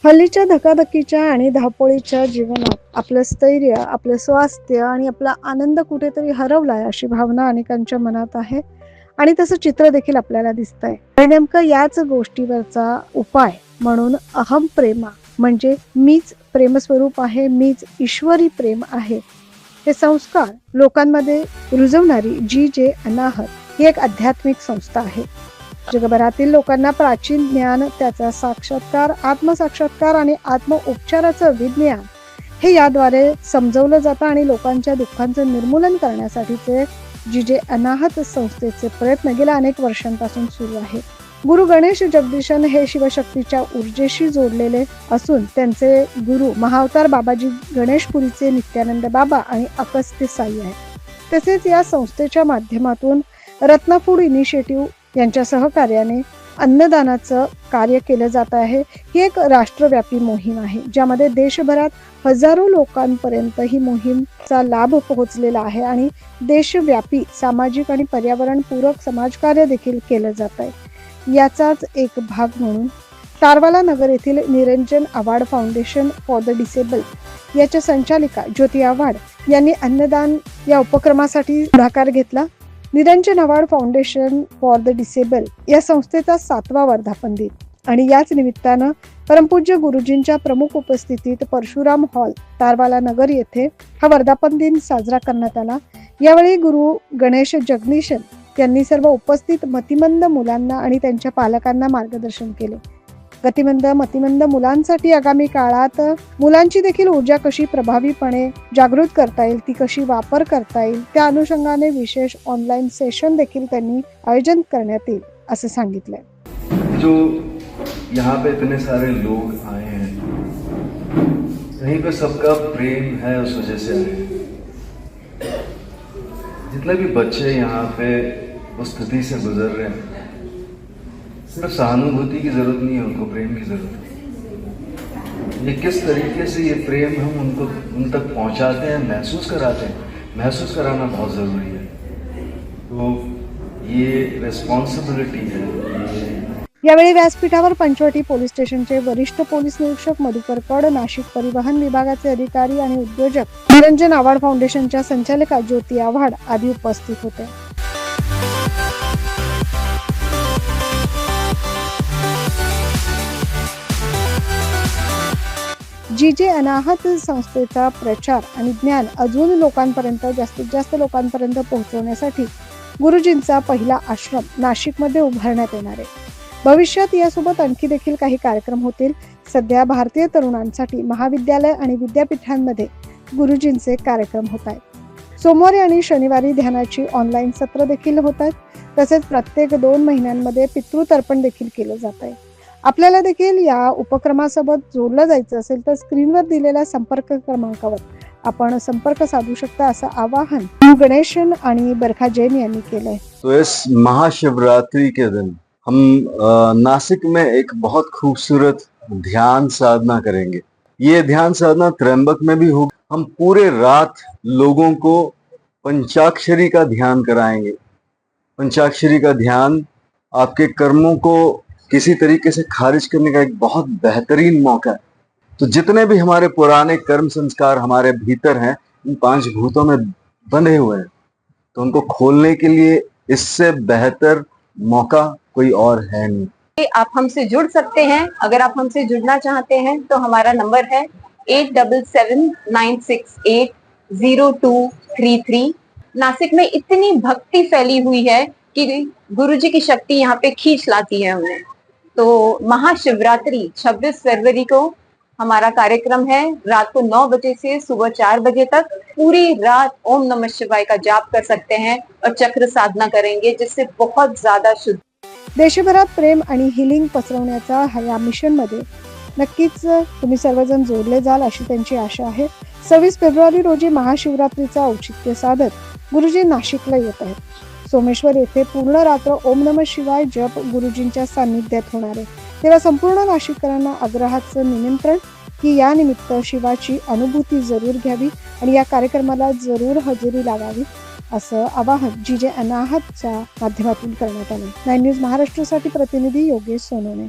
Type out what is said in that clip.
हल्लीच्या धकाधकीच्या आणि धावपळीच्या जीवनात आपलं स्थैर्य, आपलं स्वास्थ्य आणि आपला आनंद कुठेतरी हरवलाय अशी भावना अनेकांच्या मनात आहे आणि तसं चित्र देखील आपल्याला दिसतंय. आणि नेमकं याच गोष्टीवरचा उपाय म्हणून अहम प्रेमा म्हणजे मीच प्रेमस्वरूप आहे, मीच ईश्वरी प्रेम आहे, हे संस्कार लोकांमध्ये रुजवणारी जी अनाहत ही एक आध्यात्मिक संस्था आहे. जगभरातील लोकांना प्राचीन ज्ञान, त्याचा साक्षात्कार, आत्मसाक्षात्कार आणि आत्म उपचाराचं विज्ञान हे याद्वारे समजवलं जातं आणि लोकांच्या दुःखांचं निर्मूलन करण्यासाठीचे जी अनाहत संस्थेचे प्रयत्न गेल्या अनेक वर्षांपासून सुरू आहे. गुरु गणेश जगदीशन हे शिवशक्तीच्या ऊर्जेशी जोडलेले असून त्यांचे गुरु महाअवतार बाबाजी गणेशपुरीचे नित्यानंद बाबा आणि अगस्त्य साई आहेत. तसेच या संस्थेच्या माध्यमातून रत्नफूड इनिशिएटिव्ह यांच्या सहकार्याने अन्नदानाचं कार्य केलं जात आहे. ही एक राष्ट्रव्यापी मोहीम आहे ज्यामध्ये देशभरात हजारो लोकांपर्यंत ही मोहीमचा लाभ पोहोचलेला आहे आणि देशव्यापी सामाजिक आणि पर्यावरणपूरक समाजकार्य देखील केलं जात आहे. याचाच एक भाग म्हणून तारवाला नगर येथील Niranjan Awhad foundation for the disable याच्या संचालिका ज्योती आव्हाड यांनी अन्नदान या उपक्रमासाठी पुढाकार घेतला. Niranjan Awhad foundation for the disable या संस्थेचा 7वा वर्धापन दिन आणि याच निमित्तानं परमपूज्य गुरुजींच्या प्रमुख उपस्थितीत परशुराम हॉल तारवाला नगर येथे हा वर्धापन दिन साजरा करण्यात आला. यावेळी गुरु गणेश जगदीशन यांनी सर्व उपस्थित मतिमंद मुलांना आणि त्यांच्या पालकांना मार्गदर्शन केले. मतिमंद मुलांसाठी आगामी काळात मुलांची देखील ऊर्जा कशी प्रभावीपणे जागृत करता येईल, ती कशी वापर करता येईल, त्या अनुषंगाने विशेष ऑनलाईन सेशन देखील त्यांनी आयोजन करण्यात येईल असं सांगितलंय. जो यहाँ पे इतने सारे लोग आए हैं, कहीं पे सबका प्रेम है, उस वजह से आए हैं. जितने भी बच्चे यहाँ पे उस स्थिति से गुजर रहे हैं, सिर्फ सहानुभूति की जरूरत नहीं है, उनको प्रेम की जरूरत है. ये किस तरीके से ये प्रेम हम उन तक पहुंचाते हैं, महसूस कराते हैं, महसूस कराना बहुत ज़रूरी है. तो ये रिस्पॉन्सिबिलिटी है. यावेळी व्यासपीठावर पंचवटी पोलीस स्टेशनचे वरिष्ठ पोलीस निरीक्षक मधुकर कड, नाशिक परिवहन विभागाचे अधिकारी आणि उद्योजक, निरंजन आव्हाड फाउंडेशनच्या संचालिका ज्योती आव्हाड आदी उपस्थित होते. जी अनाहत संस्थेचा प्रचार आणि ज्ञान अजून लोकांपर्यंत, जास्तीत जास्त लोकांपर्यंत पोहोचवण्यासाठी गुरुजींचा पहिला आश्रम नाशिकमध्ये उभारण्यात येणार आहे. भविष्यात यासोबत आणखी देखील काही कार्यक्रम होतील. सध्या भारतीय तरुणांसाठी महाविद्यालय आणि विद्यापीठांमध्ये गुरुजींचे कार्यक्रम होत आहेत. सोमवारी आणि शनिवारी ध्यानाची ऑनलाईन सत्र देखील होत आहेत. तसेच प्रत्येक 2 महिन्यांमध्ये पितृतर्पण देखील केलं जात आहे. आपल्याला देखील या उपक्रमासोबत जोडलं जायचं असेल तर स्क्रीनवर दिलेल्या संपर्क क्रमांकावर आपण संपर्क साधू शकता असं आवाहन गणेशन आणि बरखा जैन यांनी केलंय. तो इस महाशिवरात्रि के दिन हम नासिक में एक बहुत खूबसूरत ध्यान साधना करेंगे. ये ध्यान साधना त्र्यंबक में भी होगी. हम पूरे रात लोगों को पंचाक्षरी का ध्यान कराएंगे. पंचाक्षरी का ध्यान आपके कर्मों को किसी तरीके से खारिज करने का एक बहुत बेहतरीन मौका है. तो जितने भी हमारे पुराने कर्म संस्कार हमारे भीतर हैं, इन 5 भूतों में बंधे हुए हैं, तो उनको खोलने के लिए इससे बेहतर मौका कोई और है नहीं. आप हमसे जुड़ सकते हैं. अगर आप हमसे जुड़ना चाहते हैं तो हमारा नंबर है 8779680233. नासिक में इतनी भक्ति फैली हुई है कि गुरुजी की शक्ति यहाँ पे खींच लाती है उन्हें. तो महाशिवरात्रि 26 फरवरी को हमारा कार्यक्रम है. रात को 9 बजे से सुबह 4 बजे तक पूरी रात ओम नमः शिवाय का जाप कर सकते हैं और चक्र साधना करेंगे, जिससे बहुत ज्यादा शुद्ध. देशभरात प्रेम आणि हिलिंग पसरवण्याचा या मिशन मध्ये नक्कीच तुम्ही सर्वजण जोडले जाल अशी त्यांची आशा आहे. 26 फेब्रुवारी रोजी महाशिवरात्रीचा औचित्य साधत गुरुजी नाशिकला येत आहेत. सोमेश्वर येथे पूर्ण रात्र ओम नमः शिवाय जप गुरुजींच्या सान्निध्यात होणार आहे. तेव्हा संपूर्ण नाशिककरांना आग्रहाचं निमंत्रण की या निमित्त शिवाची अनुभूती जरूर घ्यावी आणि या कार्यक्रमाला जरूर हजेरी लावावी असं आवाहन जी अनाहतच्या माध्यमातून करण्यात आले. 9 न्यूज महाराष्ट्रासाठी प्रतिनिधी योगेश सोनोने.